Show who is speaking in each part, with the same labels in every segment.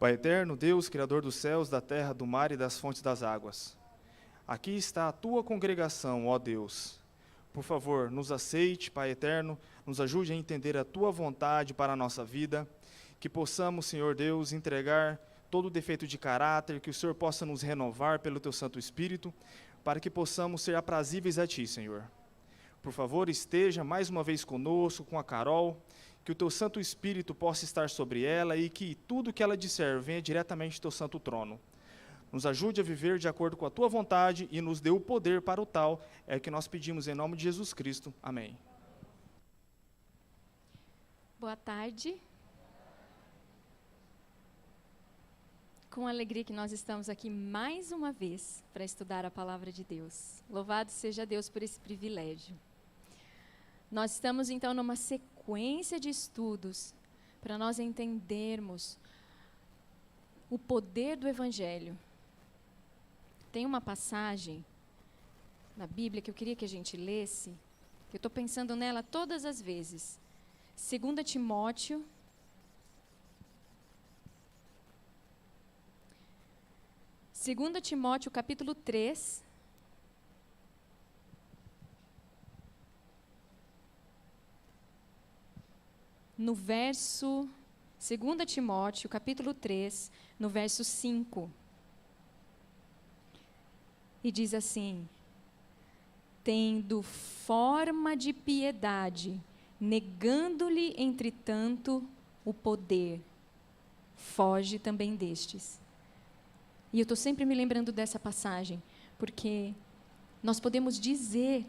Speaker 1: Pai eterno, Deus, Criador dos céus, da terra, do mar e das fontes das águas. Aqui está a tua congregação, ó Deus. Por favor, nos aceite, Pai eterno, nos ajude a entender a tua vontade para a nossa vida, que possamos, Senhor Deus, entregar todo o defeito de caráter, que o Senhor possa nos renovar pelo teu Santo Espírito, para que possamos ser aprazíveis a ti, Senhor. Por favor, esteja mais uma vez conosco, com a Carol, que o teu Santo Espírito possa estar sobre ela e que tudo que ela disser venha diretamente do teu santo trono. Nos ajude a viver de acordo com a tua vontade e nos dê o poder para o tal, é o que nós pedimos em nome de Jesus Cristo. Amém.
Speaker 2: Boa tarde. Com alegria que nós estamos aqui mais uma vez para estudar a palavra de Deus. Louvado seja Deus por esse privilégio. Nós estamos então numa sequência de estudos para nós entendermos o poder do Evangelho. Tem uma passagem na Bíblia que eu queria que a gente lesse, que eu estou pensando nela todas as vezes. 2 Timóteo, capítulo 3, no verso, 2 Timóteo, capítulo 3, no verso 5. E diz assim: tendo forma de piedade, negando-lhe, entretanto, o poder, foge também destes. E eu estou sempre me lembrando dessa passagem, porque nós podemos dizer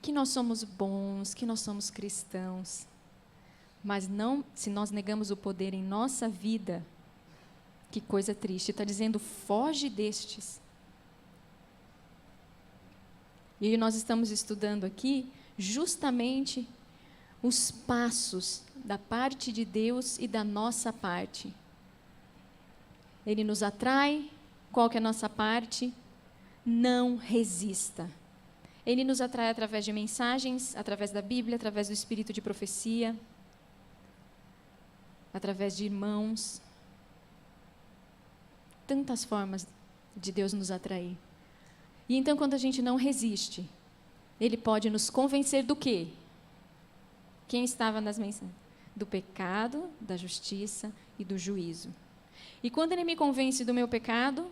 Speaker 2: que nós somos bons, que nós somos cristãos, mas não, se nós negamos o poder em nossa vida, que coisa triste. Está dizendo, foge destes. E nós estamos estudando aqui justamente os passos da parte de Deus e da nossa parte. Ele nos atrai, qual que é a nossa parte? Não resista. Ele nos atrai através de mensagens, através da Bíblia, através do espírito de profecia, através de irmãos. Tantas formas de Deus nos atrair. E então, quando a gente não resiste, Ele pode nos convencer do quê? Quem estava nas mensagens? Do pecado, da justiça e do juízo. E quando Ele me convence do meu pecado,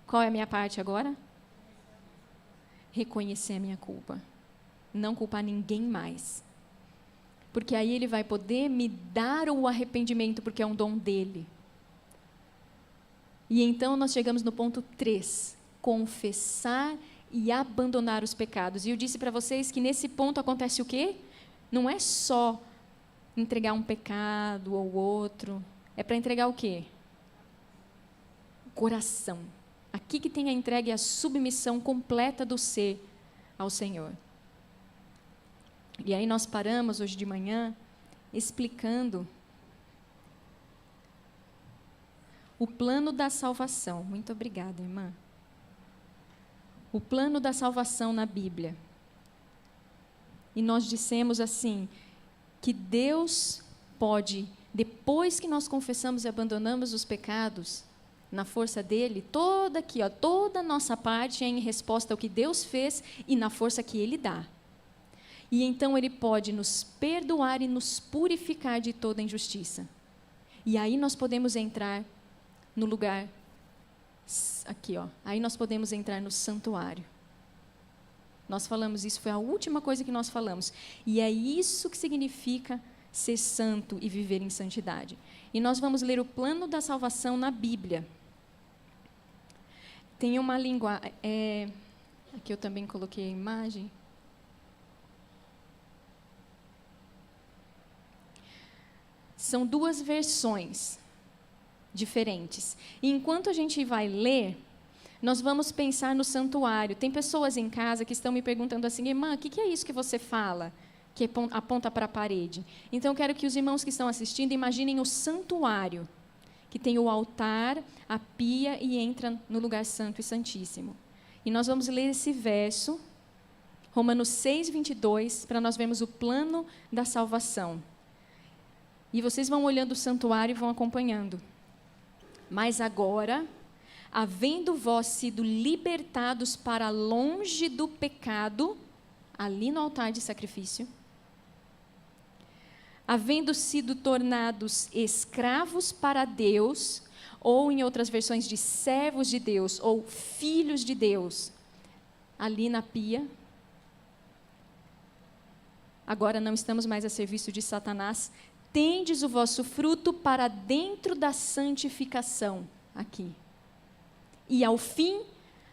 Speaker 2: qual é a minha parte agora? Reconhecer a minha culpa. Não culpar ninguém mais. Porque aí Ele vai poder me dar o arrependimento, porque é um dom dEle. E então nós chegamos no ponto 3, confessar e abandonar os pecados. E eu disse para vocês que nesse ponto acontece o quê? Não é só entregar um pecado ou outro, é para entregar o quê? O coração. Aqui que tem a entrega e a submissão completa do ser ao Senhor. E aí nós paramos hoje de manhã explicando o plano da salvação. Muito obrigada, irmã. O plano da salvação na Bíblia. E nós dissemos assim, que Deus pode, depois que nós confessamos e abandonamos os pecados, na força dele, toda a nossa parte é em resposta ao que Deus fez e na força que Ele dá. E então Ele pode nos perdoar e nos purificar de toda injustiça. E aí nós podemos entrar no lugar, aqui, aí nós podemos entrar no santuário. Nós falamos isso, foi a última coisa que nós falamos. E é isso que significa ser santo e viver em santidade. E nós vamos ler o plano da salvação na Bíblia. Tem uma linguagem, aqui eu também coloquei a imagem. São duas versões diferentes. E enquanto a gente vai ler, nós vamos pensar no santuário. Tem pessoas em casa que estão me perguntando assim, irmã, o que é isso que você fala? Que aponta para a parede. Então, eu quero que os irmãos que estão assistindo imaginem o santuário, que tem o altar, a pia e entra no lugar santo e santíssimo. E nós vamos ler esse verso, Romanos 6, 22, para nós vermos o plano da salvação. E vocês vão olhando o santuário e vão acompanhando. Mas agora, havendo vós sido libertados para longe do pecado, ali no altar de sacrifício, havendo sido tornados escravos para Deus, ou em outras versões de servos de Deus, ou filhos de Deus, ali na pia, agora não estamos mais a serviço de Satanás, tendes o vosso fruto para dentro da santificação, aqui. E ao fim,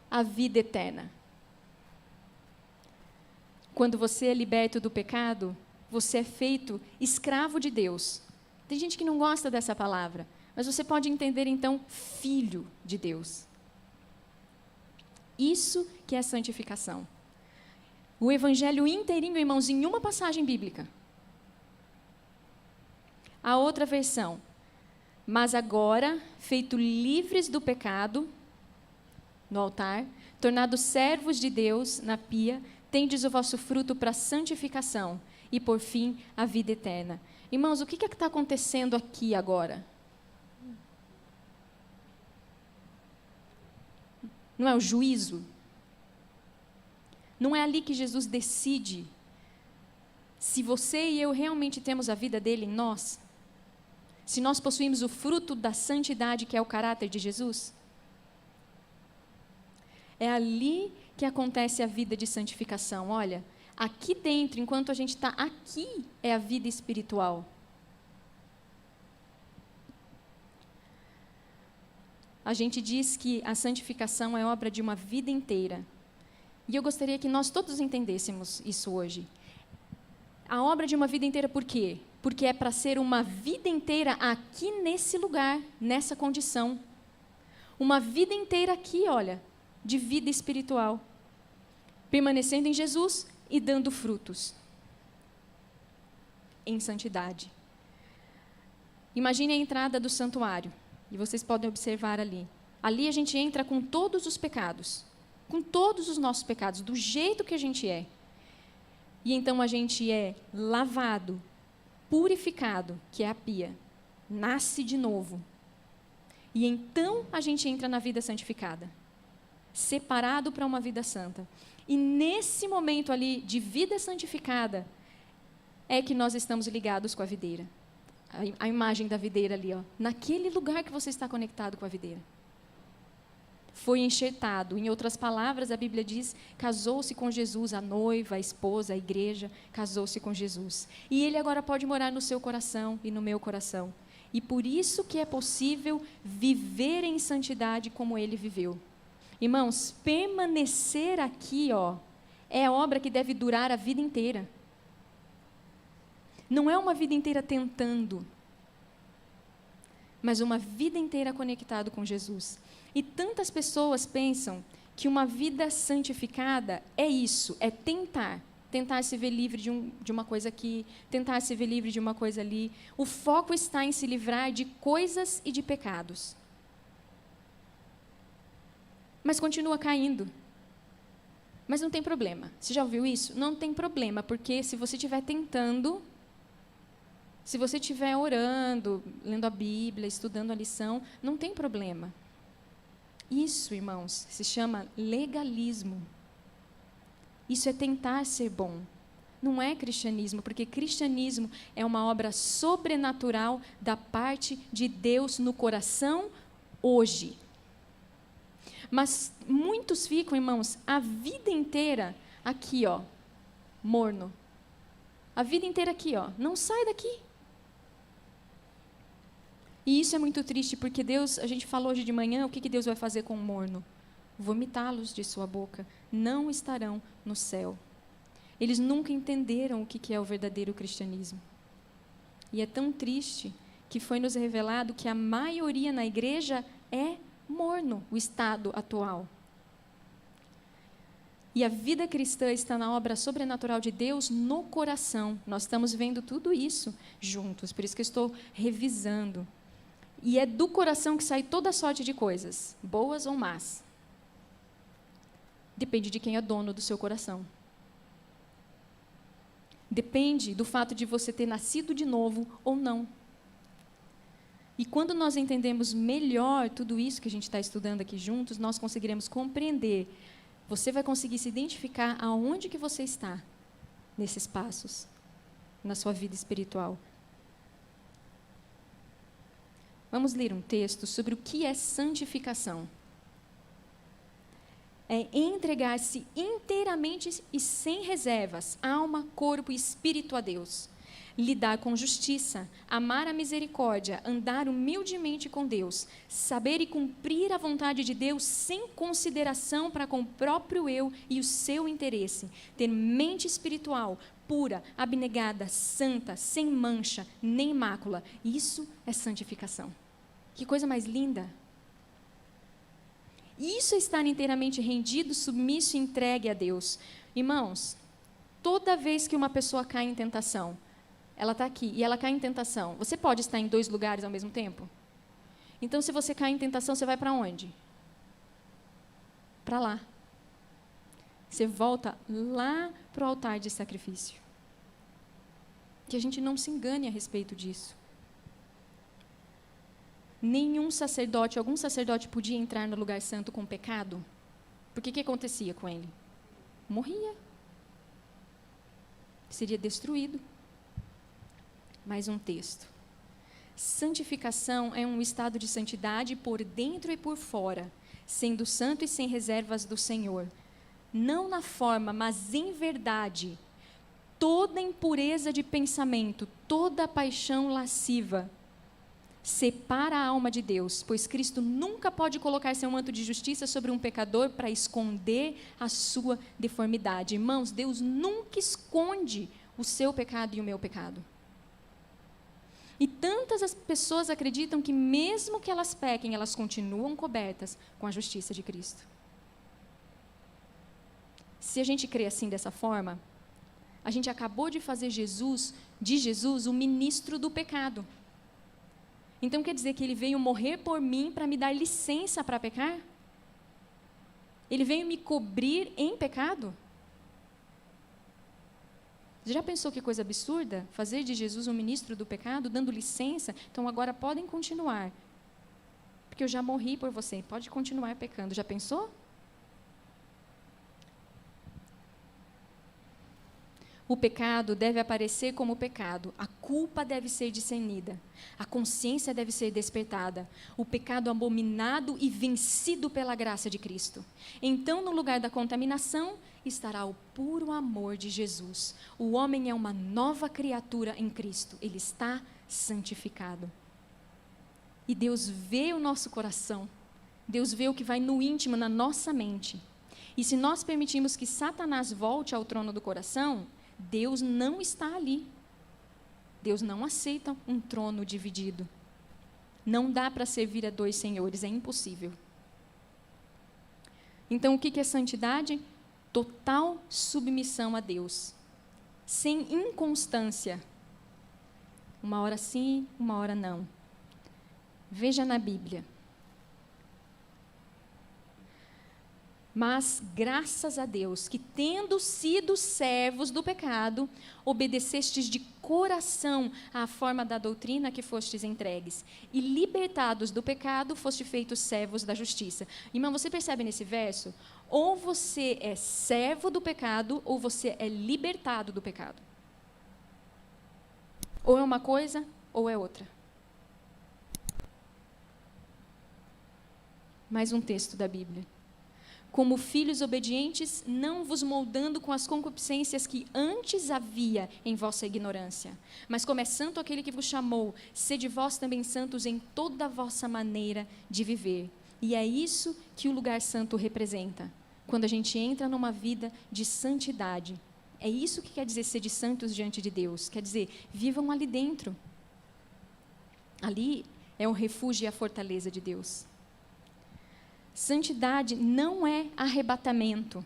Speaker 2: a vida eterna. Quando você é liberto do pecado, você é feito escravo de Deus. Tem gente que não gosta dessa palavra, mas você pode entender então filho de Deus. Isso que é santificação. O evangelho inteirinho, irmãos, em uma passagem bíblica. A outra versão. Mas agora, feito livres do pecado, no altar, tornados servos de Deus na pia, tendes o vosso fruto para a santificação e, por fim, a vida eterna. Irmãos, o que está acontecendo aqui agora? Não é o juízo? Não é ali que Jesus decide se você e eu realmente temos a vida dele em nós? Se nós possuímos o fruto da santidade, que é o caráter de Jesus? É ali que acontece a vida de santificação. Olha, aqui dentro, enquanto a gente está aqui, é a vida espiritual. A gente diz que a santificação é obra de uma vida inteira. E eu gostaria que nós todos entendêssemos isso hoje. A obra de uma vida inteira, por quê? Porque é para ser uma vida inteira aqui nesse lugar, nessa condição. Uma vida inteira aqui, olha, de vida espiritual. Permanecendo em Jesus e dando frutos. Em santidade. Imagine a entrada do santuário. E vocês podem observar ali. Ali a gente entra com todos os pecados. Com todos os nossos pecados, do jeito que a gente é. E então a gente é lavado, purificado, que é a pia, nasce de novo. E então a gente entra na vida santificada, separado para uma vida santa. E nesse momento ali de vida santificada, é que nós estamos ligados com a videira. A imagem da videira ali, ó, naquele lugar que você está conectado com a videira. Foi enxertado. Em outras palavras, a Bíblia diz, casou-se com Jesus, a noiva, a esposa, a igreja, casou-se com Jesus. E ele agora pode morar no seu coração e no meu coração. E por isso que é possível viver em santidade como ele viveu. Irmãos, permanecer aqui, ó, é a obra que deve durar a vida inteira. Não é uma vida inteira tentando, mas uma vida inteira conectado com Jesus. E tantas pessoas pensam que uma vida santificada é isso, é tentar se ver livre de uma coisa aqui, tentar se ver livre de uma coisa ali. O foco está em se livrar de coisas e de pecados. Mas continua caindo. Mas não tem problema. Você já ouviu isso? Não tem problema, porque se você estiver tentando, se você estiver orando, lendo a Bíblia, estudando a lição, não tem problema. Isso, irmãos, se chama legalismo. Isso é tentar ser bom. Não é cristianismo, porque cristianismo é uma obra sobrenatural da parte de Deus no coração hoje. Mas muitos ficam, irmãos, a vida inteira aqui, ó, morno. A vida inteira aqui, ó, não sai daqui. E isso é muito triste, porque Deus, a gente falou hoje de manhã, o que Deus vai fazer com o morno? Vomitá-los de sua boca, não estarão no céu. Eles nunca entenderam o que é o verdadeiro cristianismo. E é tão triste que foi nos revelado que a maioria na igreja é morno, o estado atual. E a vida cristã está na obra sobrenatural de Deus no coração. Nós estamos vendo tudo isso juntos, por isso que eu estou revisando. E é do coração que sai toda sorte de coisas, boas ou más. Depende de quem é dono do seu coração. Depende do fato de você ter nascido de novo ou não. E quando nós entendemos melhor tudo isso que a gente está estudando aqui juntos, nós conseguiremos compreender. Você vai conseguir se identificar aonde que você está nesses passos, na sua vida espiritual. Vamos ler um texto sobre o que é santificação. É entregar-se inteiramente e sem reservas, alma, corpo e espírito a Deus. Lidar com justiça, amar a misericórdia, andar humildemente com Deus, saber e cumprir a vontade de Deus sem consideração para com o próprio eu e o seu interesse, ter mente espiritual, pura, abnegada, santa, sem mancha, nem mácula. Isso é santificação. Que coisa mais linda! Isso é estar inteiramente rendido, submisso e entregue a Deus. Irmãos, toda vez que uma pessoa cai em tentação, ela está aqui e ela cai em tentação. Você pode estar em 2 lugares ao mesmo tempo? Então, se você cai em tentação, você vai para onde? Para lá. Você volta lá para o altar de sacrifício. Que a gente não se engane a respeito disso. Nenhum sacerdote, algum sacerdote podia entrar no lugar santo com pecado. Porque o que acontecia com ele? Morria. Seria destruído. Mais um texto. Santificação é um estado de santidade por dentro e por fora, sendo santo e sem reservas do Senhor. Não na forma, mas em verdade. Toda impureza de pensamento, toda paixão lasciva, separa a alma de Deus, pois Cristo nunca pode colocar seu manto de justiça sobre um pecador para esconder a sua deformidade. Irmãos, Deus nunca esconde o seu pecado e o meu pecado. E tantas as pessoas acreditam que mesmo que elas pequem, elas continuam cobertas com a justiça de Cristo. Se a gente crê assim dessa forma, a gente acabou de fazer de Jesus o ministro do pecado. Então quer dizer que ele veio morrer por mim para me dar licença para pecar? Ele veio me cobrir em pecado? Já pensou que coisa absurda? Fazer de Jesus um ministro do pecado, dando licença? Então agora podem continuar. Porque eu já morri por você, pode continuar pecando. Já pensou? O pecado deve aparecer como pecado, a culpa deve ser discernida, a consciência deve ser despertada, o pecado abominado e vencido pela graça de Cristo. Então, no lugar da contaminação, estará o puro amor de Jesus. O homem é uma nova criatura em Cristo, ele está santificado. E Deus vê o nosso coração, Deus vê o que vai no íntimo, na nossa mente. E se nós permitirmos que Satanás volte ao trono do coração, Deus não está ali. Deus não aceita um trono dividido. Não dá para servir a 2 senhores, é impossível. Então, o que é santidade? Total submissão a Deus, sem inconstância. Uma hora sim, uma hora não. Veja na Bíblia. Mas, graças a Deus, que tendo sido servos do pecado, obedecestes de coração à forma da doutrina que fostes entregues, e libertados do pecado, fostes feitos servos da justiça. Irmão, você percebe nesse verso? Ou você é servo do pecado, ou você é libertado do pecado. Ou é uma coisa, ou é outra. Mais um texto da Bíblia. Como filhos obedientes, não vos moldando com as concupiscências que antes havia em vossa ignorância. Mas como é santo aquele que vos chamou, sede vós também santos em toda a vossa maneira de viver. E é isso que o lugar santo representa. Quando a gente entra numa vida de santidade. É isso que quer dizer ser de santos diante de Deus. Quer dizer, vivam ali dentro. Ali é o refúgio e a fortaleza de Deus. Santidade não é arrebatamento.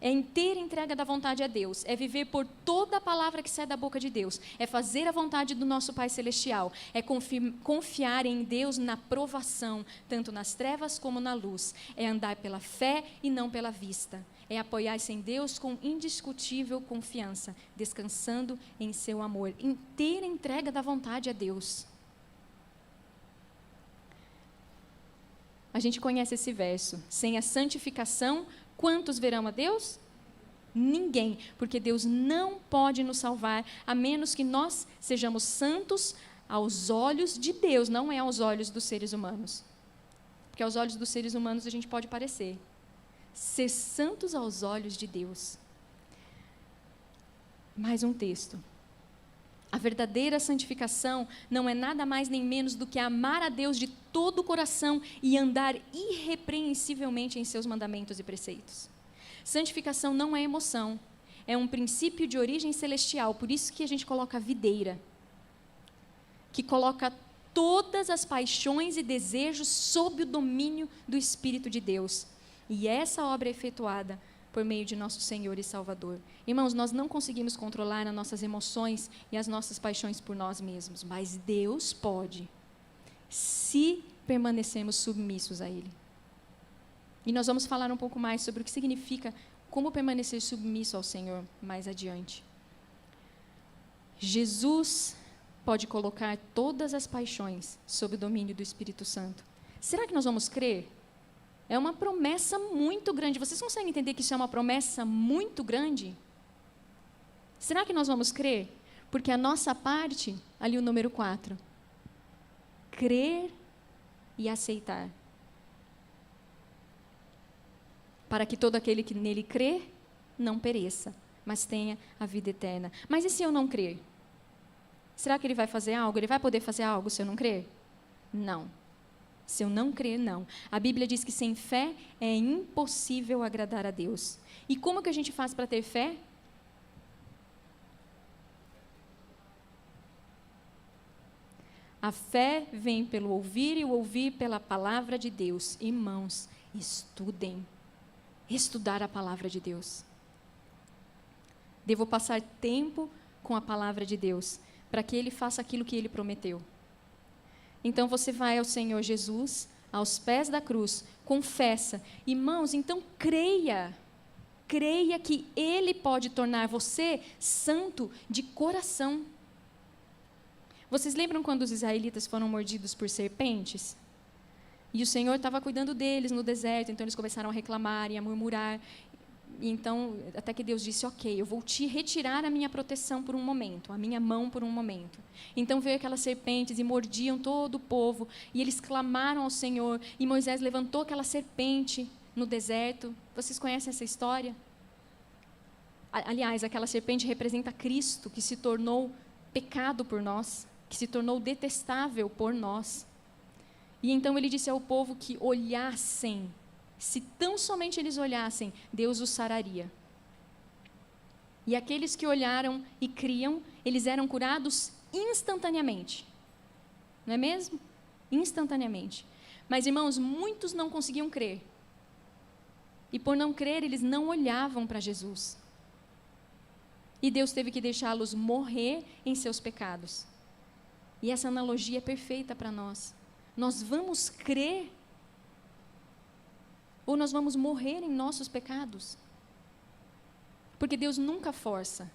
Speaker 2: É inteira entrega da vontade a Deus. É viver por toda a palavra que sai da boca de Deus. É fazer a vontade do nosso Pai Celestial. É confiar em Deus na provação, tanto nas trevas como na luz. É andar pela fé e não pela vista. É apoiar-se em Deus com indiscutível confiança, descansando em seu amor. Inteira entrega da vontade a Deus. A gente conhece esse verso. Sem a santificação, quantos verão a Deus? Ninguém, porque Deus não pode nos salvar, a menos que nós sejamos santos aos olhos de Deus, não é aos olhos dos seres humanos. Porque aos olhos dos seres humanos a gente pode parecer. Ser santos aos olhos de Deus. Mais um texto. A verdadeira santificação não é nada mais nem menos do que amar a Deus de todo o coração e andar irrepreensivelmente em seus mandamentos e preceitos. Santificação não é emoção, é um princípio de origem celestial, por isso que a gente coloca a videira, que coloca todas as paixões e desejos sob o domínio do Espírito de Deus. E essa obra é efetuada por meio de nosso Senhor e Salvador. Irmãos, nós não conseguimos controlar as nossas emoções e as nossas paixões por nós mesmos, mas Deus pode, se permanecermos submissos a Ele. E nós vamos falar um pouco mais sobre o que significa como permanecer submisso ao Senhor mais adiante. Jesus pode colocar todas as paixões sob o domínio do Espírito Santo. Será que nós vamos crer? É uma promessa muito grande. Vocês conseguem entender que isso é uma promessa muito grande? Será que nós vamos crer? Porque a nossa parte, ali o número 4, crer e aceitar. Para que todo aquele que nele crê, não pereça, mas tenha a vida eterna. Mas e se eu não crer? Será que ele vai fazer algo? Ele vai poder fazer algo se eu não crer? Não. Se eu não crer, não. A Bíblia diz que sem fé é impossível agradar a Deus. E como que a gente faz para ter fé? A fé vem pelo ouvir e o ouvir pela palavra de Deus. Irmãos, estudem. Estudar a palavra de Deus. Devo passar tempo com a palavra de Deus, para que Ele faça aquilo que Ele prometeu. Então você vai ao Senhor Jesus, aos pés da cruz, confessa. Irmãos, então creia. Creia que Ele pode tornar você santo de coração. Vocês lembram quando os israelitas foram mordidos por serpentes? E o Senhor estava cuidando deles no deserto, então eles começaram a reclamar e a murmurar. E então, até que Deus disse, ok, eu vou te retirar a minha proteção por um momento, a minha mão por um momento. Então veio aquelas serpentes e mordiam todo o povo, e eles clamaram ao Senhor, e Moisés levantou aquela serpente no deserto. Vocês conhecem essa história? Aliás, aquela serpente representa Cristo, que se tornou pecado por nós, que se tornou detestável por nós. E então ele disse ao povo que olhassem, se tão somente eles olhassem, Deus os sararia. E aqueles que olharam e criam, eles eram curados instantaneamente. Não é mesmo? Instantaneamente. Mas, irmãos, muitos não conseguiam crer. E por não crer, eles não olhavam para Jesus. E Deus teve que deixá-los morrer em seus pecados. E essa analogia é perfeita para nós. Nós vamos crer ou nós vamos morrer em nossos pecados? Porque Deus nunca força.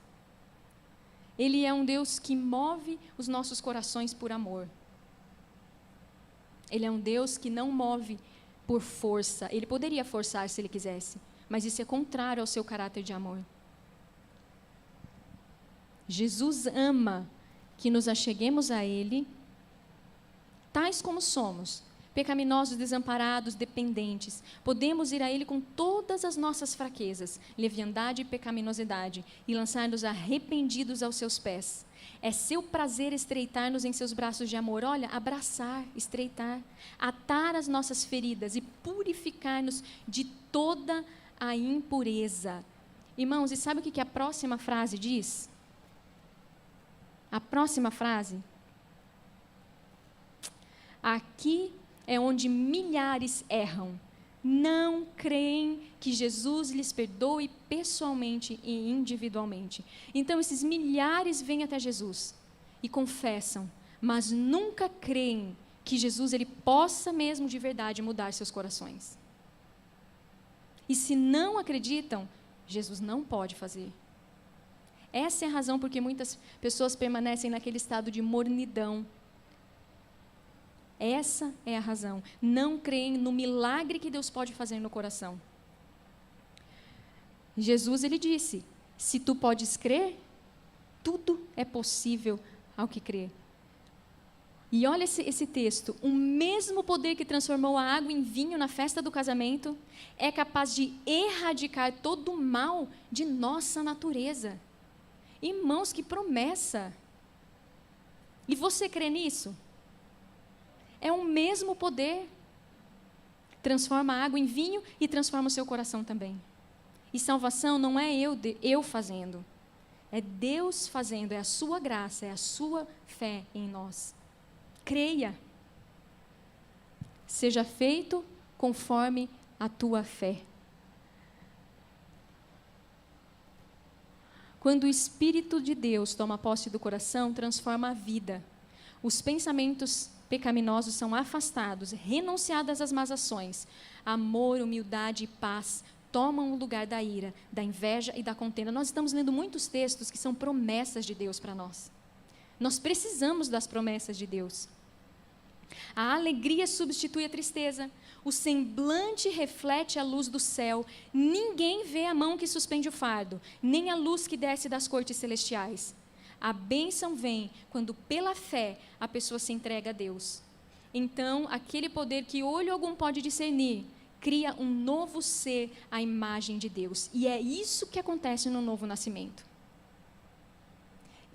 Speaker 2: Ele é um Deus que move os nossos corações por amor. Ele é um Deus que não move por força. Ele poderia forçar se ele quisesse, mas isso é contrário ao seu caráter de amor. Jesus ama que nos acheguemos a Ele, tais como somos, pecaminosos, desamparados, dependentes. Podemos ir a Ele com todas as nossas fraquezas, leviandade e pecaminosidade, e lançar-nos arrependidos aos seus pés. É seu prazer estreitar-nos em seus braços de amor. Olha, abraçar, estreitar, atar as nossas feridas e purificar-nos de toda a impureza. Irmãos, e sabe o que a próxima frase diz? A próxima frase. Aqui é onde milhares erram. Não creem que Jesus lhes perdoe pessoalmente e individualmente. Então, esses milhares vêm até Jesus e confessam, mas nunca creem que Jesus ele possa mesmo de verdade mudar seus corações. E se não acreditam, Jesus não pode fazer. Essa é a razão por que muitas pessoas permanecem naquele estado de mornidão. Essa é a razão. Não creem no milagre que Deus pode fazer no coração. Jesus, ele disse, se tu podes crer, tudo é possível ao que crê. E olha esse texto, o mesmo poder que transformou a água em vinho na festa do casamento é capaz de erradicar todo o mal de nossa natureza. Irmãos, que promessa! E você crê nisso? É o mesmo poder. Transforma a água em vinho e transforma o seu coração também. E salvação não é eu fazendo. É Deus fazendo, é a sua graça, é a sua fé em nós. Creia. Seja feito conforme a tua fé. Quando o Espírito de Deus toma posse do coração, transforma a vida. Os pensamentos pecaminosos são afastados, renunciadas às más ações. Amor, humildade e paz tomam o lugar da ira, da inveja e da contenda. Nós estamos lendo muitos textos que são promessas de Deus para nós. Nós precisamos das promessas de Deus. A alegria substitui a tristeza. O semblante reflete a luz do céu. Ninguém vê a mão que suspende o fardo, nem a luz que desce das cortes celestiais. A bênção vem quando, pela fé, a pessoa se entrega a Deus. Então, aquele poder que olho algum pode discernir, cria um novo ser à imagem de Deus. E é isso que acontece no novo nascimento.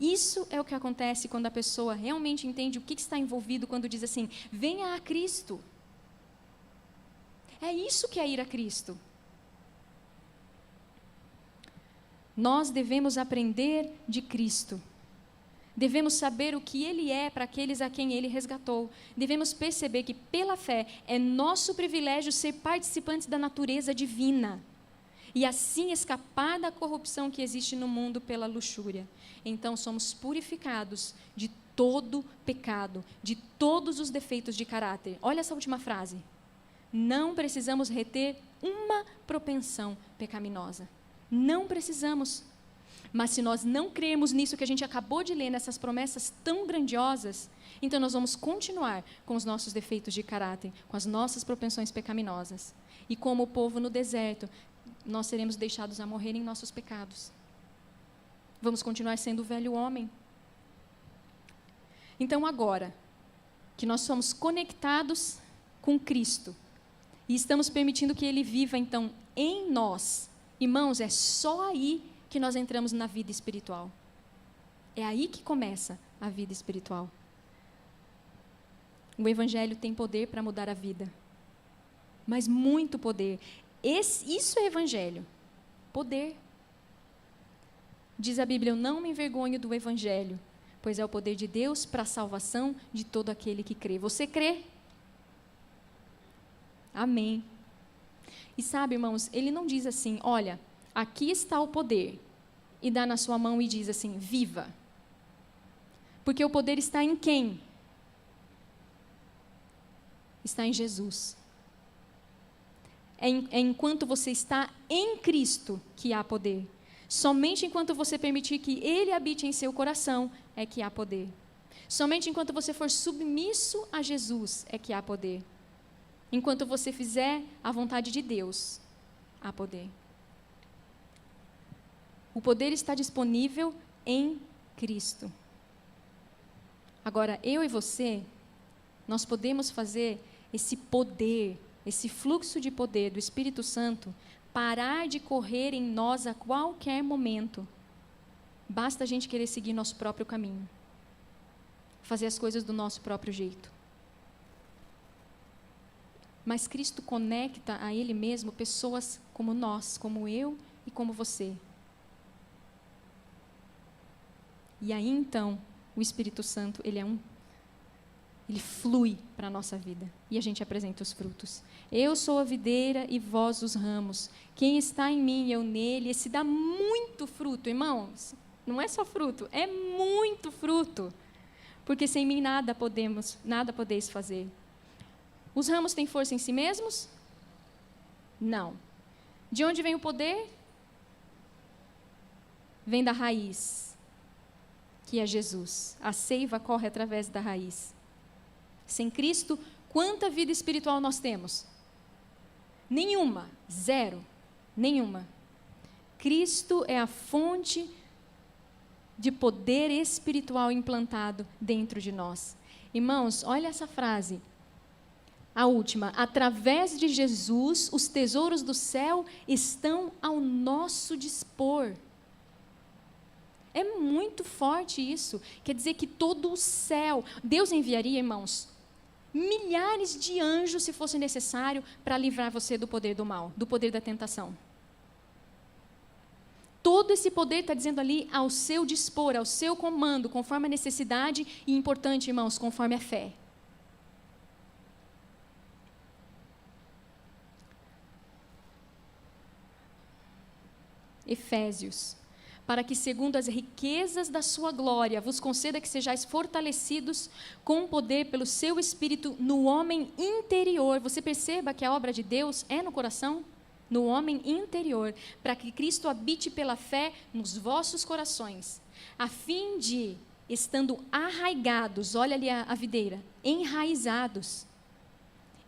Speaker 2: Isso é o que acontece quando a pessoa realmente entende o que está envolvido quando diz assim, venha a Cristo. É isso que é ir a Cristo. Nós devemos aprender de Cristo. Devemos saber o que Ele é para aqueles a quem Ele resgatou. Devemos perceber que, pela fé, é nosso privilégio ser participantes da natureza divina. E assim escapar da corrupção que existe no mundo pela luxúria. Então somos purificados de todo pecado, de todos os defeitos de caráter. Olha essa última frase. Não precisamos reter uma propensão pecaminosa. Não precisamos. Mas se nós não cremos nisso que a gente acabou de ler, nessas promessas tão grandiosas, então nós vamos continuar com os nossos defeitos de caráter, com as nossas propensões pecaminosas. E como o povo no deserto, nós seremos deixados a morrer em nossos pecados. Vamos continuar sendo o velho homem. Então agora, que nós somos conectados com Cristo, e estamos permitindo que Ele viva, então, em nós, irmãos, é só aí que nós entramos na vida espiritual. É aí que começa a vida espiritual. O Evangelho tem poder para mudar a vida, mas muito poder. Isso é Evangelho, poder. Diz a Bíblia, eu não me envergonho do Evangelho, pois é o poder de Deus para a salvação de todo aquele que crê. Você crê? Amém. E sabe, irmãos, ele não diz assim, olha, aqui está o poder, e dá na sua mão e diz assim, viva. Porque o poder está em quem? Está em Jesus. É enquanto você está em Cristo que há poder. Somente enquanto você permitir que Ele habite em seu coração é que há poder. Somente enquanto você for submisso a Jesus é que há poder. Enquanto você fizer a vontade de Deus, há poder. O poder está disponível em Cristo. Agora, eu e você, nós podemos fazer esse poder, esse fluxo de poder do Espírito Santo, parar de correr em nós a qualquer momento. Basta a gente querer seguir nosso próprio caminho. Fazer as coisas do nosso próprio jeito. Mas Cristo conecta a Ele mesmo pessoas como nós, como eu e como você. E aí, então, o Espírito Santo, ele flui para a nossa vida. E a gente apresenta os frutos. Eu sou a videira e vós os ramos. Quem está em mim e eu nele, esse dá muito fruto, irmãos. Não é só fruto, é muito fruto. Porque sem mim nada podeis fazer. Os ramos têm força em si mesmos? Não. De onde vem o poder? Vem da raiz, que é Jesus. A seiva corre através da raiz. Sem Cristo, quanta vida espiritual nós temos? Nenhuma, zero, nenhuma. Cristo é a fonte de poder espiritual implantado dentro de nós. Irmãos, olha essa frase, a última: através de Jesus, os tesouros do céu estão ao nosso dispor. É muito forte isso. Quer dizer que todo o céu, Deus enviaria, irmãos, milhares de anjos, se fosse necessário, para livrar você do poder do mal, do poder da tentação. Todo esse poder está dizendo ali ao seu dispor, ao seu comando, conforme a necessidade e, importante, irmãos, conforme a fé. Efésios. Para que, segundo as riquezas da sua glória, vos conceda que sejais fortalecidos com poder pelo seu Espírito no homem interior. Você perceba que a obra de Deus é no coração? No homem interior, para que Cristo habite pela fé nos vossos corações, a fim de, estando arraigados, olha ali a videira, enraizados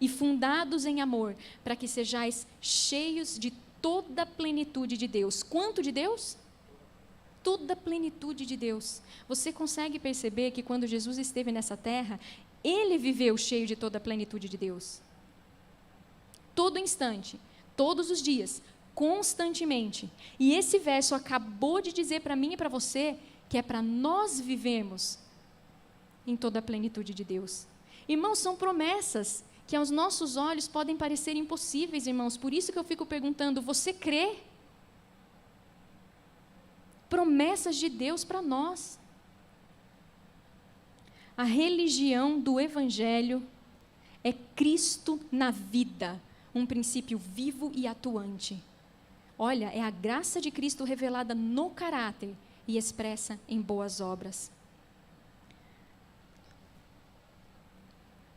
Speaker 2: e fundados em amor, para que sejais cheios de toda a plenitude de Deus. Quanto de Deus? Toda a plenitude de Deus. Você consegue perceber que quando Jesus esteve nessa terra, ele viveu cheio de toda a plenitude de Deus? Todo instante, todos os dias, constantemente. E esse verso acabou de dizer para mim e para você que é para nós vivermos em toda a plenitude de Deus. Irmãos, são promessas que aos nossos olhos podem parecer impossíveis, irmãos. Por isso que eu fico perguntando, você crê? Promessas de Deus para nós. A religião do Evangelho é Cristo na vida, um princípio vivo e atuante. Olha, é a graça de Cristo revelada no caráter e expressa em boas obras.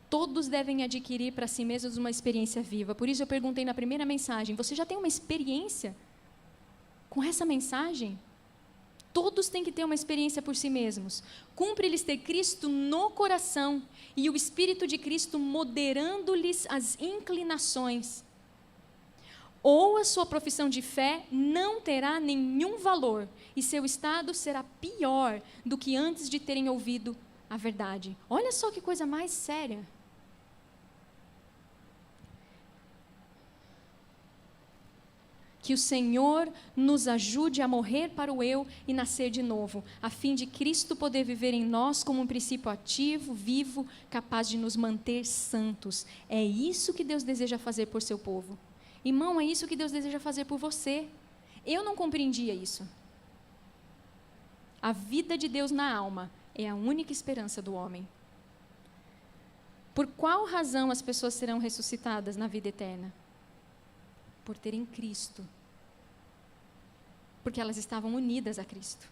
Speaker 2: Todos devem adquirir para si mesmos uma experiência viva. Por isso eu perguntei na primeira mensagem, você já tem uma experiência com essa mensagem? Todos têm que ter uma experiência por si mesmos. Cumpre-lhes ter Cristo no coração e o Espírito de Cristo moderando-lhes as inclinações. Ou a sua profissão de fé não terá nenhum valor e seu estado será pior do que antes de terem ouvido a verdade. Olha só que coisa mais séria. Que o Senhor nos ajude a morrer para o eu e nascer de novo, a fim de Cristo poder viver em nós como um princípio ativo, vivo, capaz de nos manter santos. É isso que Deus deseja fazer por seu povo. Irmão, é isso que Deus deseja fazer por você. Eu não compreendia isso. A vida de Deus na alma é a única esperança do homem. Por qual razão as pessoas serão ressuscitadas na vida eterna? Por terem Cristo. Porque elas estavam unidas a Cristo.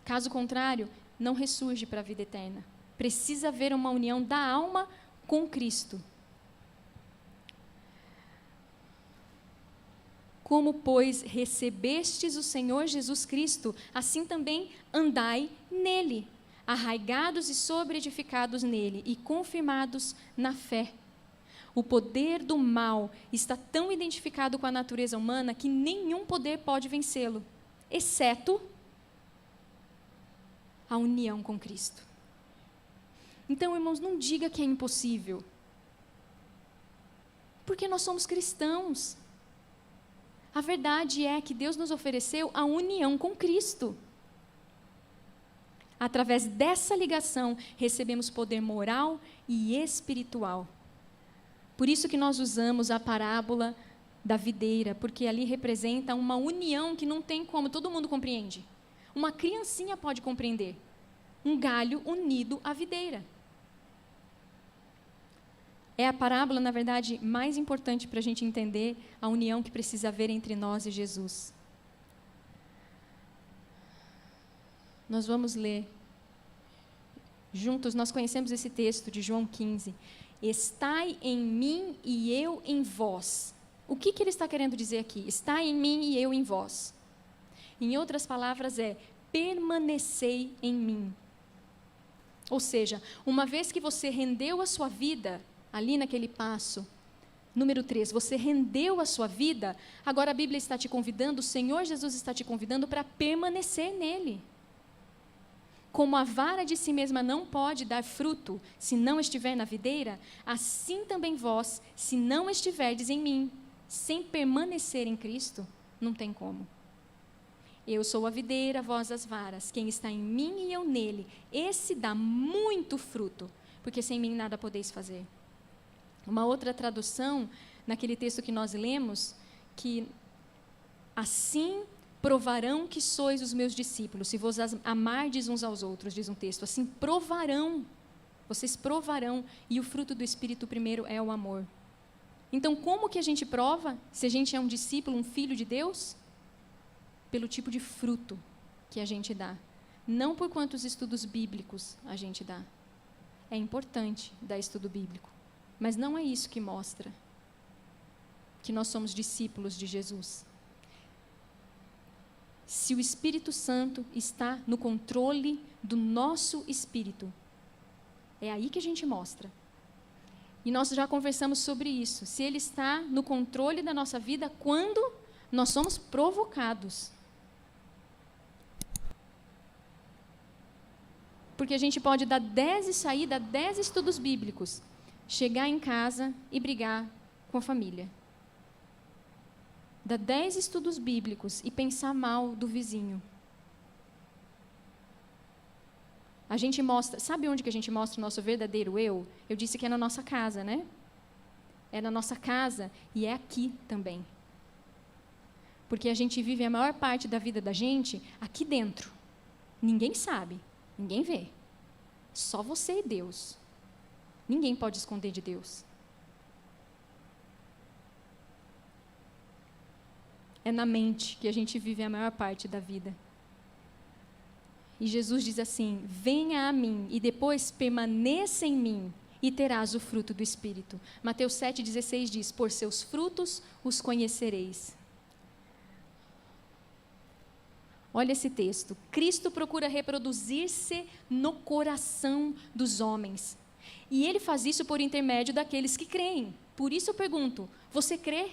Speaker 2: Caso contrário, não ressurge para a vida eterna. Precisa haver uma união da alma com Cristo. Como, pois, recebestes o Senhor Jesus Cristo, assim também andai nele, arraigados e sobreedificados nele e confirmados na fé. O poder do mal está tão identificado com a natureza humana que nenhum poder pode vencê-lo, exceto a união com Cristo. Então, irmãos, não diga que é impossível, porque nós somos cristãos. A verdade é que Deus nos ofereceu a união com Cristo. Através dessa ligação, recebemos poder moral e espiritual. Por isso que nós usamos a parábola da videira, porque ali representa uma união que não tem como, todo mundo compreende. Uma criancinha pode compreender. Um galho unido à videira. É a parábola, na verdade, mais importante para a gente entender a união que precisa haver entre nós e Jesus. Nós vamos ler juntos, nós conhecemos esse texto de João 15. Estai em mim e eu em vós. O que ele está querendo dizer aqui? Estai em mim e eu em vós. Em outras palavras, permanecei em mim. Ou seja, uma vez que você rendeu a sua vida, ali naquele passo, número 3, você rendeu a sua vida, agora a Bíblia está te convidando, o Senhor Jesus está te convidando para permanecer nele. Como a vara de si mesma não pode dar fruto se não estiver na videira, assim também vós, se não estiverdes em mim, sem permanecer em Cristo, não tem como. Eu sou a videira, vós as varas. Quem está em mim e eu nele, esse dá muito fruto, porque sem mim nada podeis fazer. Uma outra tradução, naquele texto que nós lemos, que assim provarão que sois os meus discípulos, se vos amardes uns aos outros, diz um texto. Assim provarão, vocês provarão, e o fruto do Espírito primeiro é o amor. Então, como que a gente prova se a gente é um discípulo, um filho de Deus? Pelo tipo de fruto que a gente dá. Não por quantos estudos bíblicos a gente dá. É importante dar estudo bíblico, mas não é isso que mostra que nós somos discípulos de Jesus. Se o Espírito Santo está no controle do nosso espírito, é aí que a gente mostra. E nós já conversamos sobre isso. Se ele está no controle da nossa vida, quando nós somos provocados. Porque a gente pode dar 10 e sair, dar 10 estudos bíblicos, chegar em casa e brigar com a família. Dar 10 estudos bíblicos e pensar mal do vizinho. A gente mostra, sabe onde que a gente mostra o nosso verdadeiro eu? Eu disse que é na nossa casa, né? É na nossa casa e é aqui também. Porque a gente vive a maior parte da vida da gente aqui dentro. Ninguém sabe, ninguém vê. Só você e Deus. Ninguém pode esconder de Deus. É na mente que a gente vive a maior parte da vida. E Jesus diz assim: venha a mim e depois permaneça em mim e terás o fruto do Espírito. Mateus 7,16 diz: por seus frutos os conhecereis. Olha esse texto. Cristo procura reproduzir-se no coração dos homens. E ele faz isso por intermédio daqueles que creem. Por isso eu pergunto, você crê?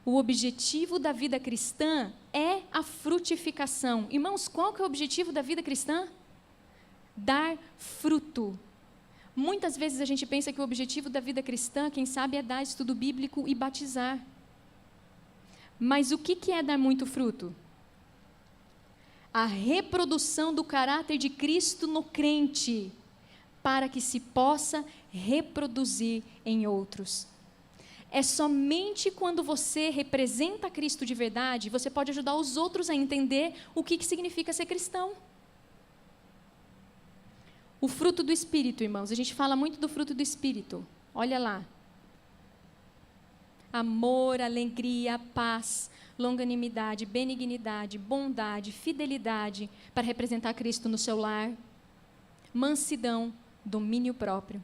Speaker 2: O objetivo da vida cristã é a frutificação. Irmãos, qual que é o objetivo da vida cristã? Dar fruto. Muitas vezes a gente pensa que o objetivo da vida cristã, quem sabe, é dar estudo bíblico e batizar. Mas o que é dar muito fruto? A reprodução do caráter de Cristo no crente, para que se possa reproduzir em outros. É somente quando você representa Cristo de verdade, você pode ajudar os outros a entender o que significa ser cristão. O fruto do Espírito, irmãos, a gente fala muito do fruto do Espírito. Olha lá. Amor, alegria, paz, longanimidade, benignidade, bondade, fidelidade, para representar Cristo no seu lar. Mansidão, domínio próprio.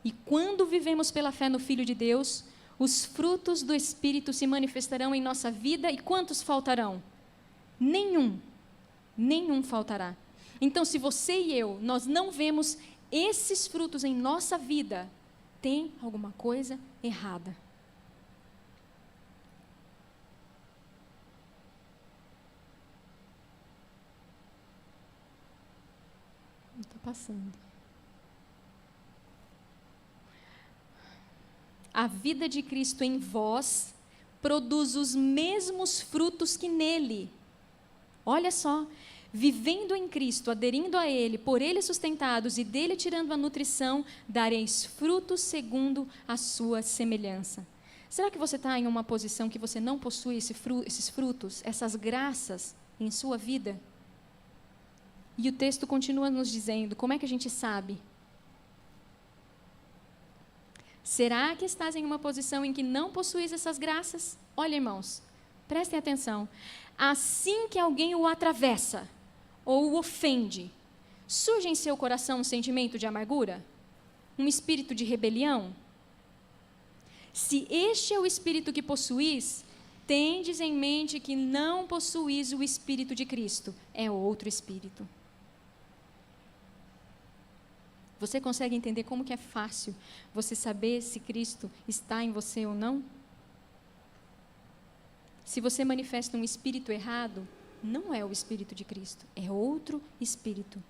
Speaker 2: E quando vivemos pela fé no Filho de Deus, os frutos do Espírito se manifestarão em nossa vida, e quantos faltarão? Nenhum. Nenhum faltará. Então, se você e eu, nós não vemos esses frutos em nossa vida, tem alguma coisa errada. Estou passando. A vida de Cristo em vós produz os mesmos frutos que nele. Olha só, vivendo em Cristo, aderindo a Ele, por Ele sustentados e dele tirando a nutrição, dareis frutos segundo a sua semelhança. Será que você está em uma posição que você não possui esses frutos, essas graças em sua vida? E o texto continua nos dizendo, como é que a gente sabe? Será que estás em uma posição em que não possuis essas graças? Olha, irmãos, prestem atenção. Assim que alguém o atravessa ou o ofende, surge em seu coração um sentimento de amargura? Um espírito de rebelião? Se este é o espírito que possuís, tendes em mente que não possuís o Espírito de Cristo, é outro espírito. Você consegue entender como que é fácil você saber se Cristo está em você ou não? Se você manifesta um espírito errado, não é o Espírito de Cristo, é outro espírito.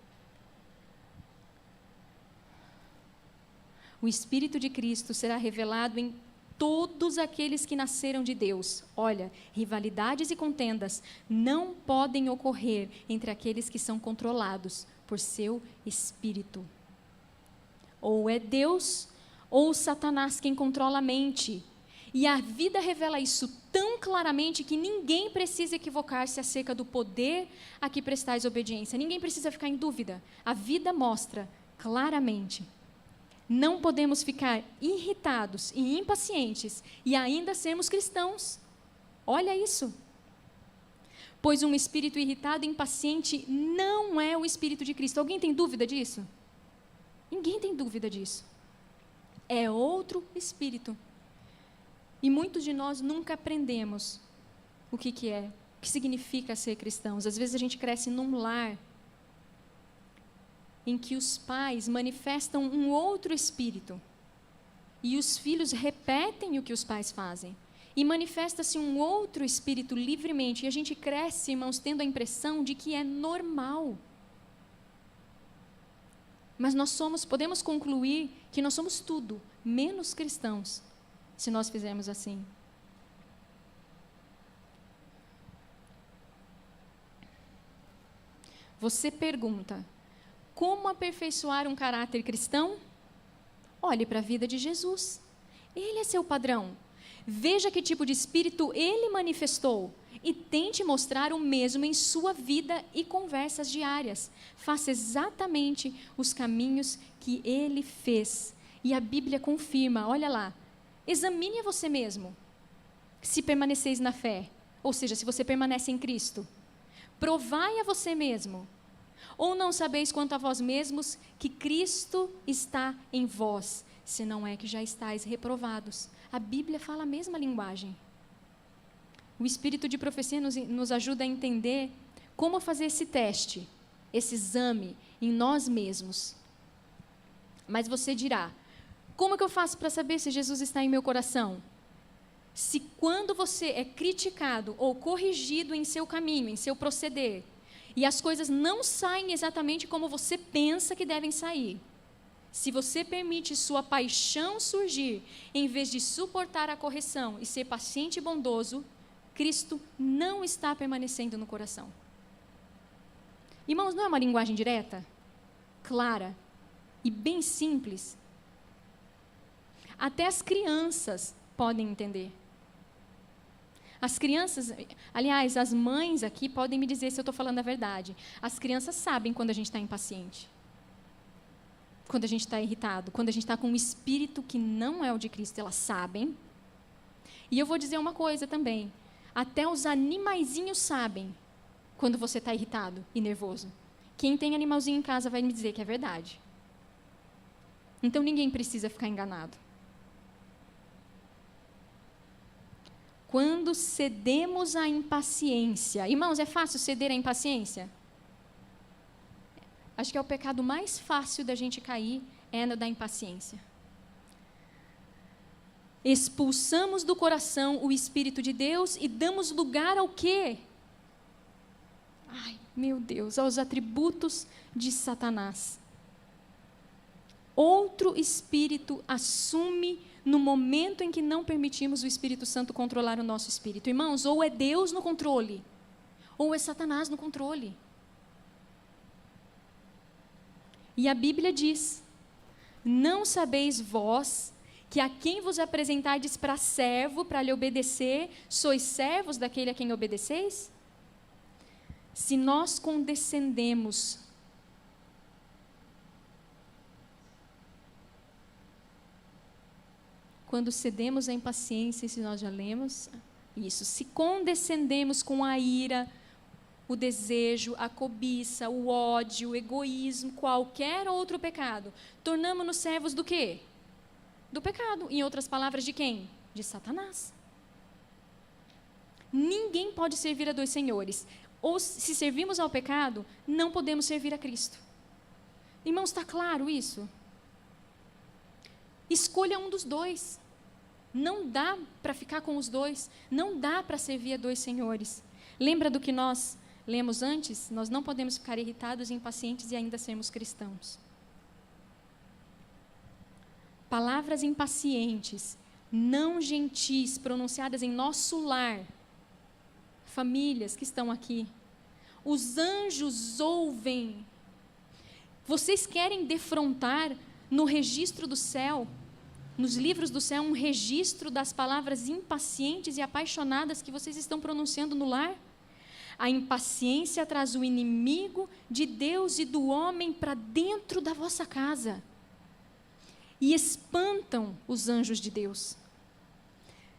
Speaker 2: O Espírito de Cristo será revelado em todos aqueles que nasceram de Deus. Olha, rivalidades e contendas não podem ocorrer entre aqueles que são controlados por seu espírito. Ou é Deus ou Satanás quem controla a mente. E a vida revela isso tão claramente que ninguém precisa equivocar-se acerca do poder a que prestais obediência. Ninguém precisa ficar em dúvida. A vida mostra claramente. Não podemos ficar irritados e impacientes e ainda sermos cristãos. Olha isso. Pois um espírito irritado e impaciente não é o Espírito de Cristo. Alguém tem dúvida disso? Ninguém tem dúvida disso. É outro espírito. E muitos de nós nunca aprendemos o que significa ser cristãos. Às vezes a gente cresce num lar em que os pais manifestam um outro espírito e os filhos repetem o que os pais fazem. E manifesta-se um outro espírito livremente. E a gente cresce, irmãos, tendo a impressão de que é normal. Mas podemos concluir que nós somos tudo, menos cristãos, se nós fizermos assim. Você pergunta, como aperfeiçoar um caráter cristão? Olhe para a vida de Jesus. Ele é seu padrão. Veja que tipo de espírito ele manifestou e tente mostrar o mesmo em sua vida e conversas diárias. Faça exatamente os caminhos que ele fez. E a Bíblia confirma, olha lá, examine a você mesmo, se permaneceis na fé, ou seja, se você permanece em Cristo. Provai a você mesmo. Ou não sabeis quanto a vós mesmos que Cristo está em vós, se não é que já estáis reprovados. A Bíblia fala a mesma linguagem. O Espírito de profecia nos ajuda a entender como fazer esse teste, esse exame em nós mesmos. Mas você dirá, como é que eu faço para saber se Jesus está em meu coração? Se quando você é criticado ou corrigido em seu caminho, em seu proceder, e as coisas não saem exatamente como você pensa que devem sair, se você permite sua paixão surgir, em vez de suportar a correção e ser paciente e bondoso, Cristo não está permanecendo no coração. Irmãos, não é uma linguagem direta, clara e bem simples? Até as crianças podem entender. As crianças, aliás, as mães aqui podem me dizer se eu estou falando a verdade. As crianças sabem quando a gente está impaciente, quando a gente está irritado, quando a gente está com um espírito que não é o de Cristo, elas sabem. E eu vou dizer uma coisa também, até os animaizinhos sabem quando você está irritado e nervoso. Quem tem animalzinho em casa vai me dizer que é verdade. Então ninguém precisa ficar enganado. Quando cedemos à impaciência, irmãos, é fácil ceder à impaciência? Acho que é o pecado mais fácil da gente cair, é no da impaciência. Expulsamos do coração o Espírito de Deus e damos lugar ao quê? Ai, meu Deus, aos atributos de Satanás. Outro espírito assume no momento em que não permitimos o Espírito Santo controlar o nosso espírito. Irmãos, ou é Deus no controle, ou é Satanás no controle. E a Bíblia diz, não sabeis vós que a quem vos apresentardes para servo, para lhe obedecer, sois servos daquele a quem obedeceis? Se nós condescendemos quando cedemos à impaciência, se nós já lemos isso, se condescendemos com a ira, o desejo, a cobiça, o ódio, o egoísmo, qualquer outro pecado, tornamo-nos servos do quê? Do pecado. Em outras palavras, de quem? De Satanás. Ninguém pode servir a dois senhores. Ou se servimos ao pecado, não podemos servir a Cristo. Irmãos, está claro isso? Escolha um dos dois. Não dá para ficar com os dois. Não dá para servir a dois senhores. Lembra do que nós lemos antes? Nós não podemos ficar irritados e impacientes e ainda sermos cristãos. Palavras impacientes, não gentis, pronunciadas em nosso lar. Famílias que estão aqui. Os anjos ouvem. Vocês querem defrontar no registro do céu, nos livros do céu, um registro das palavras impacientes e apaixonadas que vocês estão pronunciando no lar? A impaciência traz o inimigo de Deus e do homem para dentro da vossa casa e espantam os anjos de Deus.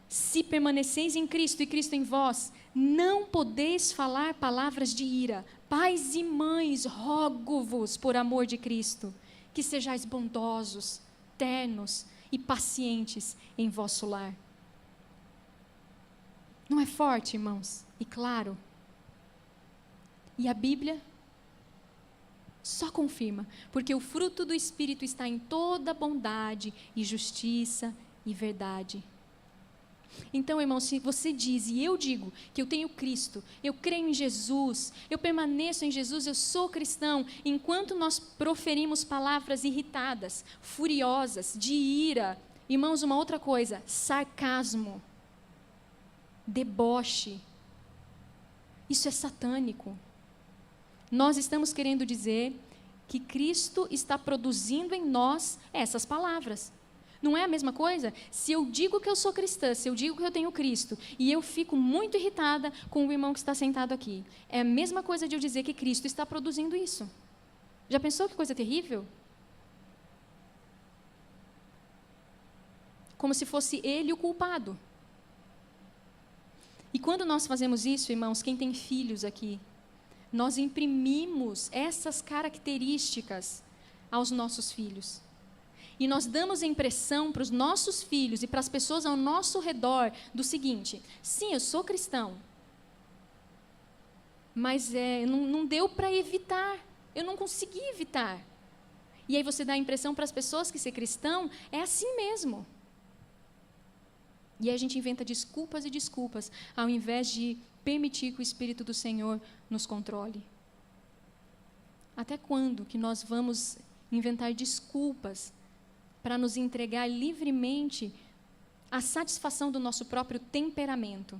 Speaker 2: Se permaneceis em Cristo e Cristo em vós, não podeis falar palavras de ira. Pais e mães, rogo-vos por amor de Cristo, que sejais bondosos, ternos e pacientes em vosso lar. Não é forte, irmãos? E claro. E a Bíblia só confirma, porque o fruto do Espírito está em toda bondade e justiça e verdade. Então, irmão, se você diz, e eu digo, que eu tenho Cristo, eu creio em Jesus, eu permaneço em Jesus, eu sou cristão, enquanto nós proferimos palavras irritadas, furiosas, de ira, irmãos, uma outra coisa, sarcasmo, deboche, isso é satânico. Nós estamos querendo dizer que Cristo está produzindo em nós essas palavras. Não é a mesma coisa? Se eu digo que eu sou cristã, se eu digo que eu tenho Cristo, e eu fico muito irritada com o irmão que está sentado aqui, é a mesma coisa de eu dizer que Cristo está produzindo isso. Já pensou que coisa terrível? Como se fosse ele o culpado. E quando nós fazemos isso, irmãos, quem tem filhos aqui, nós imprimimos essas características aos nossos filhos. E nós damos a impressão para os nossos filhos e para as pessoas ao nosso redor do seguinte: sim, eu sou cristão, mas não deu para evitar, eu não consegui evitar. E aí você dá a impressão para as pessoas que ser cristão é assim mesmo. E aí a gente inventa desculpas e desculpas, ao invés de permitir que o Espírito do Senhor nos controle. Até quando que nós vamos inventar desculpas para nos entregar livremente à satisfação do nosso próprio temperamento?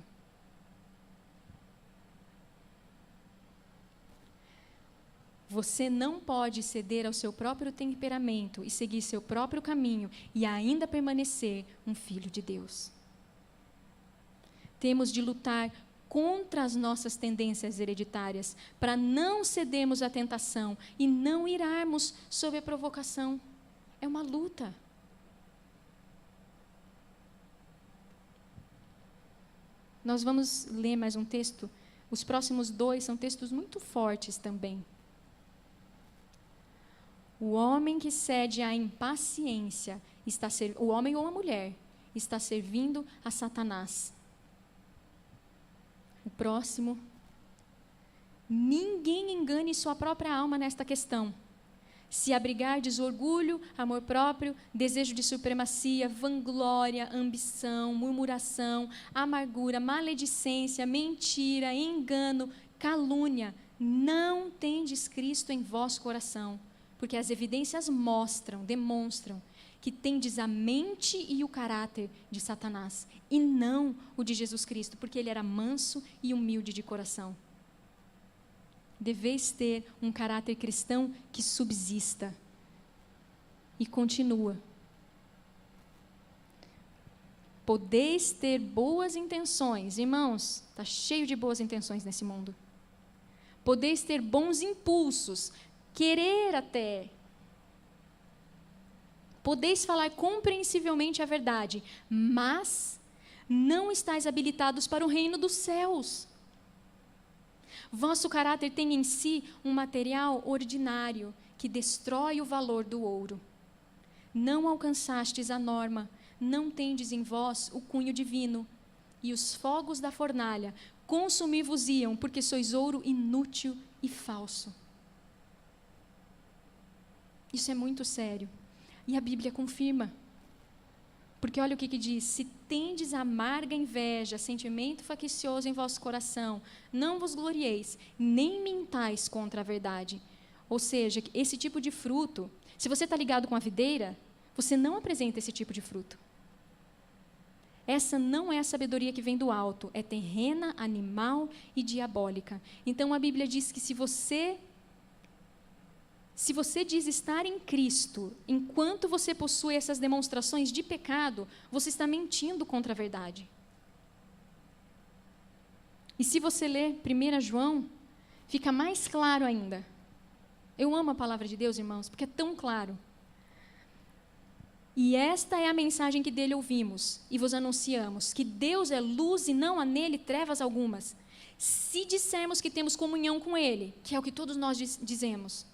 Speaker 2: Você não pode ceder ao seu próprio temperamento e seguir seu próprio caminho e ainda permanecer um filho de Deus. Temos de lutar contra as nossas tendências hereditárias para não cedermos à tentação e não irarmos sob a provocação. É uma luta. Nós vamos ler mais um texto. Os próximos 2 são textos muito fortes também. O homem que cede à impaciência, o homem ou a mulher, está servindo a Satanás. O próximo. Ninguém engane sua própria alma nesta questão. Se abrigardes orgulho, amor próprio, desejo de supremacia, vanglória, ambição, murmuração, amargura, maledicência, mentira, engano, calúnia, não tendes Cristo em vosso coração, porque as evidências demonstram que tendes a mente e o caráter de Satanás, e não o de Jesus Cristo, porque ele era manso e humilde de coração. Deveis ter um caráter cristão que subsista. E continua. Podeis ter boas intenções. Irmãos, está cheio de boas intenções nesse mundo. Podeis ter bons impulsos, querer até. Podeis falar compreensivelmente a verdade, mas não estáis habilitados para o reino dos céus. Vosso caráter tem em si um material ordinário que destrói o valor do ouro. Não alcançastes a norma, não tendes em vós o cunho divino, e os fogos da fornalha consumir-vos-iam, porque sois ouro inútil e falso. Isso é muito sério. E a Bíblia confirma. Porque olha o que diz: se tendes amarga inveja, sentimento faccioso em vosso coração, não vos glorieis, nem mintais contra a verdade. Ou seja, esse tipo de fruto, se você está ligado com a videira, você não apresenta esse tipo de fruto. Essa não é a sabedoria que vem do alto, é terrena, animal e diabólica. Então a Bíblia diz que se você diz estar em Cristo, enquanto você possui essas demonstrações de pecado, você está mentindo contra a verdade. E se você ler 1 João, fica mais claro ainda. Eu amo a palavra de Deus, irmãos, porque é tão claro. E esta é a mensagem que dele ouvimos e vos anunciamos, que Deus é luz e não há nele trevas algumas. Se dissermos que temos comunhão com ele, que é o que todos nós dizemos,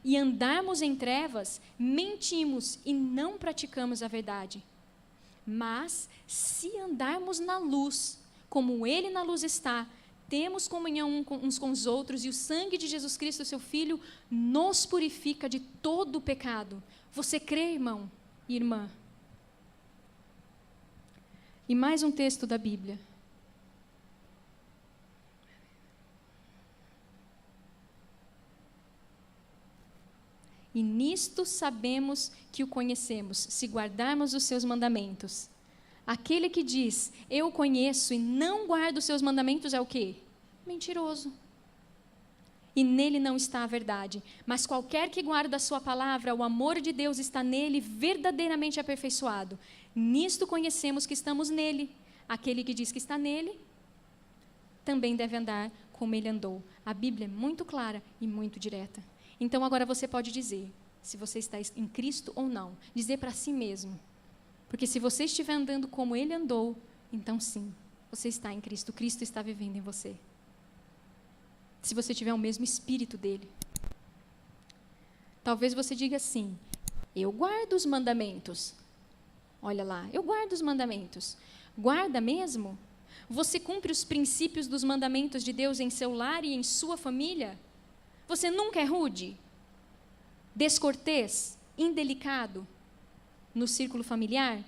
Speaker 2: e andarmos em trevas, mentimos e não praticamos a verdade. Mas, se andarmos na luz, como ele na luz está, temos comunhão uns com os outros, e o sangue de Jesus Cristo, seu Filho, nos purifica de todo o pecado. Você crê, irmão e irmã? E mais um texto da Bíblia. E nisto sabemos que o conhecemos, se guardarmos os seus mandamentos. Aquele que diz, eu o conheço, e não guarda os seus mandamentos, é o quê? Mentiroso. E nele não está a verdade. Mas qualquer que guarda a sua palavra, o amor de Deus está nele verdadeiramente aperfeiçoado. Nisto conhecemos que estamos nele. Aquele que diz que está nele, também deve andar como ele andou. A Bíblia é muito clara e muito direta. Então, agora você pode dizer, se você está em Cristo ou não, dizer para si mesmo. Porque se você estiver andando como ele andou, então sim, você está em Cristo, Cristo está vivendo em você. Se você tiver o mesmo espírito dele. Talvez você diga assim, eu guardo os mandamentos. Olha lá, eu guardo os mandamentos. Guarda mesmo? Você cumpre os princípios dos mandamentos de Deus em seu lar e em sua família? Você nunca é rude, descortês, indelicado no círculo familiar?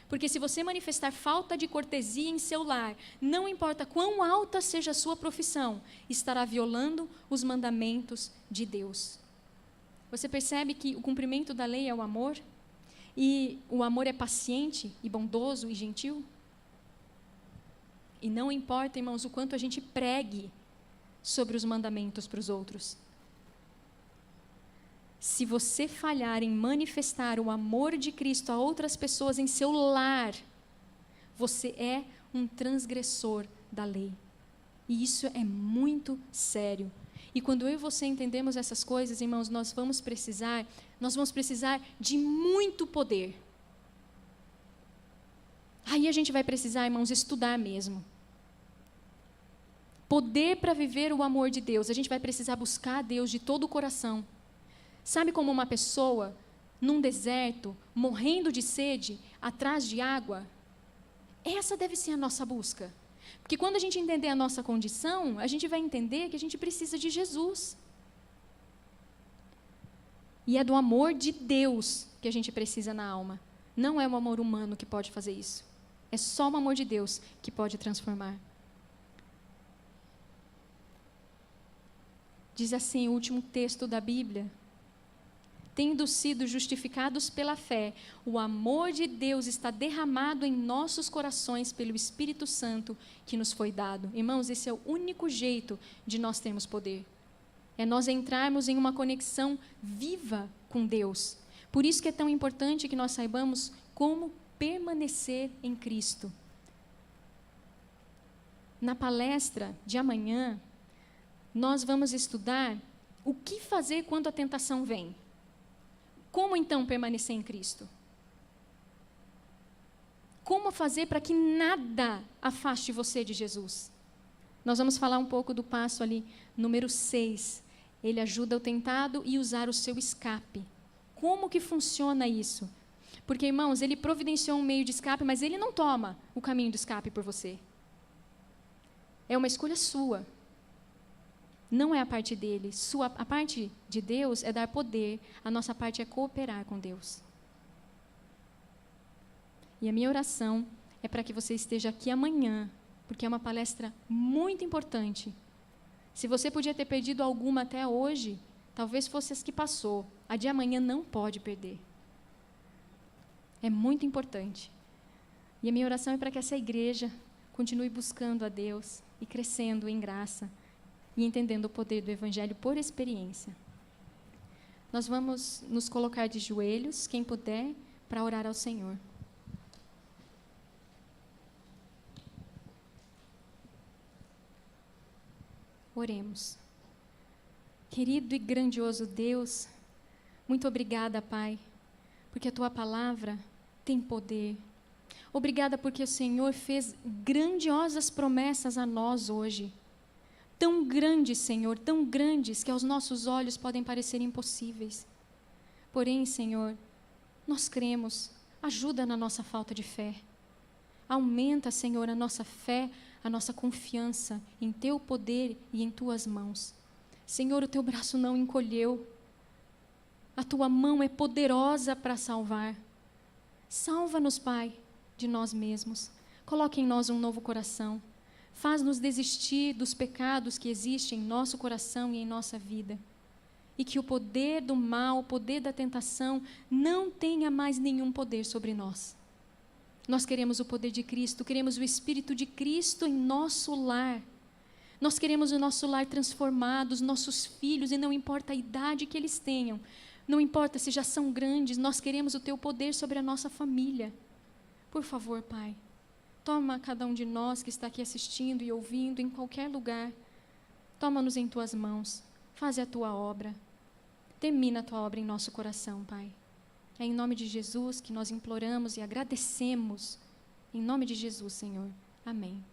Speaker 2: Porque se você manifestar falta de cortesia em seu lar, não importa quão alta seja a sua profissão, estará violando os mandamentos de Deus. Você percebe que o cumprimento da lei é o amor? E o amor é paciente e bondoso e gentil? E não importa, irmãos, o quanto a gente pregue sobre os mandamentos para os outros. Se você falhar em manifestar o amor de Cristo a outras pessoas em seu lar, você é um transgressor da lei. E isso é muito sério. E quando eu e você entendemos essas coisas, irmãos, nós vamos precisar de muito poder. Aí a gente vai precisar, irmãos, estudar mesmo. Poder para viver o amor de Deus. A gente vai precisar buscar a Deus de todo o coração. Sabe como uma pessoa, num deserto, morrendo de sede, atrás de água? Essa deve ser a nossa busca. Porque quando a gente entender a nossa condição, a gente vai entender que a gente precisa de Jesus. E é do amor de Deus que a gente precisa na alma. Não é o amor humano que pode fazer isso. É só o amor de Deus que pode transformar. Diz assim o último texto da Bíblia. Tendo sido justificados pela fé, o amor de Deus está derramado em nossos corações pelo Espírito Santo que nos foi dado. Irmãos, esse é o único jeito de nós termos poder. É nós entrarmos em uma conexão viva com Deus. Por isso que é tão importante que nós saibamos como permanecer em Cristo. Na palestra de amanhã, nós vamos estudar o que fazer quando a tentação vem. Como então permanecer em Cristo? Como fazer para que nada afaste você de Jesus? Nós vamos falar um pouco do passo ali, número 6. Ele ajuda o tentado e usar o seu escape. Como que funciona isso? Porque, irmãos, ele providenciou um meio de escape, mas ele não toma o caminho do escape por você. É uma escolha sua. Não é a parte dele. A parte de Deus é dar poder, a nossa parte é cooperar com Deus. E a minha oração é para que você esteja aqui amanhã, porque é uma palestra muito importante. Se você podia ter perdido alguma até hoje, talvez fosse as que passou. A de amanhã não pode perder. É muito importante. E a minha oração é para que essa igreja continue buscando a Deus e crescendo em graça e entendendo o poder do Evangelho por experiência. Nós vamos nos colocar de joelhos, quem puder, para orar ao Senhor. Oremos. Querido e grandioso Deus, muito obrigada, Pai, porque a Tua palavra tem poder. Obrigada porque o Senhor fez grandiosas promessas a nós hoje. Tão grandes, Senhor, tão grandes que aos nossos olhos podem parecer impossíveis. Porém, Senhor, nós cremos. Ajuda na nossa falta de fé. Aumenta, Senhor, a nossa fé, a nossa confiança em Teu poder e em Tuas mãos. Senhor, o Teu braço não encolheu. A Tua mão é poderosa para salvar. Salva-nos, Pai, de nós mesmos. Coloque em nós um novo coração. Faz-nos desistir dos pecados que existem em nosso coração e em nossa vida. E que o poder do mal, o poder da tentação, não tenha mais nenhum poder sobre nós. Nós queremos o poder de Cristo, queremos o Espírito de Cristo em nosso lar. Nós queremos o nosso lar transformado, os nossos filhos, e não importa a idade que eles tenham, não importa se já são grandes, nós queremos o Teu poder sobre a nossa família. Por favor, Pai, toma cada um de nós que está aqui assistindo e ouvindo em qualquer lugar. Toma-nos em Tuas mãos, faz a Tua obra. Termina a Tua obra em nosso coração, Pai. É em nome de Jesus que nós imploramos e agradecemos. Em nome de Jesus, Senhor. Amém.